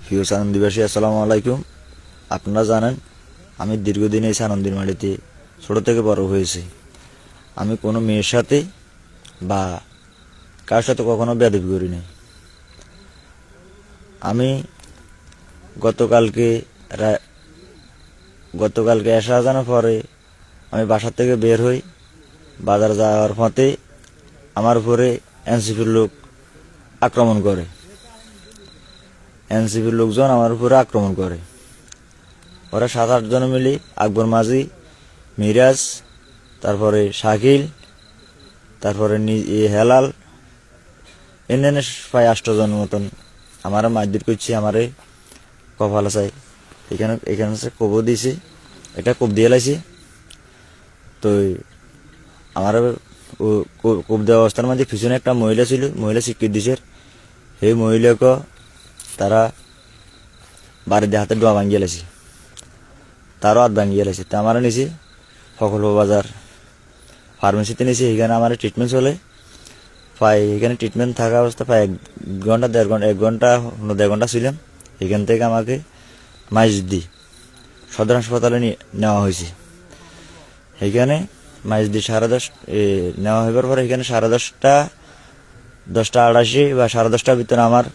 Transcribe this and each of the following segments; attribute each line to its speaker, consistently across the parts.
Speaker 1: প্রিয় সানন্দীবাসী, আসসালামু আলাইকুম। আপনারা জানেন আমি দীর্ঘদিন এই সানন্দীর মাটিতে ছোট থেকে বড় হয়েছি। আমি কোনো মেয়ের সাথে বা কার সাথে কখনো বেয়াদবি করি নাই। আমি গতকালকে গতকালকে এশা আজানের পরে আমি বাসা থেকে বের হই। বাজার যাওয়ার পথে আমার উপরে এনসিপির লোক আক্রমণ করে। এনসিপির লোকজন আমার উপরে আক্রমণ করে। ওরা 7-8 জন মিলে আকবর মাঝি, মিরাজ, তারপরে শাকিল, তারপরে হেলাল, এনে প্রায় 8 জনের মতন আমার মারধর করছে। আমারে কপাল চাই এখানে কবও দিয়েছে, এটা কোপ দিয়ে লাইছে। তো আমার কোপ দেওয়া অবস্থার মাঝে পিছনে একটা মহিলা ছিল, মহিলা শিক্ষিত দিছের। সেই মহিলাকে তারা বাড়িতে হাতে ডোয়া ভাঙিয়ে লাইছে, তারও হাত ভাঙিয়ে লাইছে। তা আমার নিছে ফকল বাজার ফার্মেসিতে নিছে। এখানে আমার ট্রিটমেন্ট চলে। প্রায় এখানে ট্রিটমেন্ট থাকা অবস্থা প্রায় 1 ঘন্টা ছিলাম। এখান থেকে আমাকে মাইজদি সদর হাসপাতালে নেওয়া হয়েছে। এখানে মাইজদি 10:30 নেওয়া হইবার পরে এখানে 10:30 বা 10:30টার ভিতরে আমার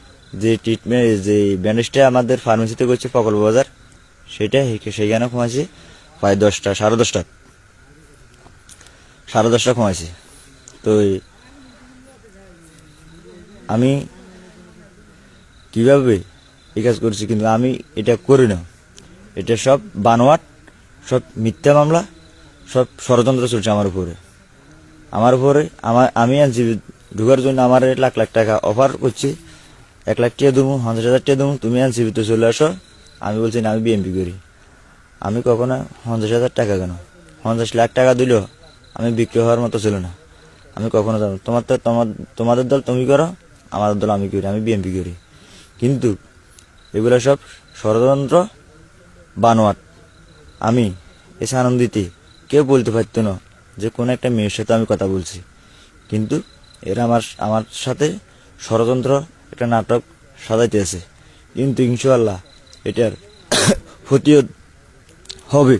Speaker 1: যে ট্রিটমেন্ট, যে ব্যান্ডেজটা আমাদের ফার্মেসিতে করছে প্রকল্প বাজার, সেটা সেইখানে কমাইছে প্রায় 10:30 কমাইছে। তো আমি কিভাবে এই কাজ করছি, কিন্তু আমি এটা করি না। এটা সব বানোয়াট, সব মিথ্যা মামলা, সব ষড়যন্ত্র চলছে আমার উপরে। আমি আইনজীবী ঢুকার জন্য আমার লাখ লাখ টাকা অফার করছি। 1 লাখ টাকা দেবো, 50,000 টাকা দেবো, তুমি আইনজীবীতে চলে আসো। আমি বলছি না, আমি বিএমপি করি। আমি কখনো 50,000 টাকা কেন, 50 লাখ টাকা দিলেও আমি বিক্রি হওয়ার মতো ছিল না। আমি কখনো যাবো তোমাদের দল তুমি করো, আমাদের দল আমি করি, আমি বিএমপি করি। কিন্তু এগুলো সব ষড়যন্ত্র, বানোয়াট। আমি এসে আনন্দিতে কেউ বলতে পারতো না যে কোনো একটা মেয়ের সাথে আমি কথা বলছি। কিন্তু এরা আমার সাথে ষড়যন্ত্র, একটা নাটক সাজাইতে আছে। কিন্তু ইনশাআল্লাহ এটার প্রতিরোধ হবে।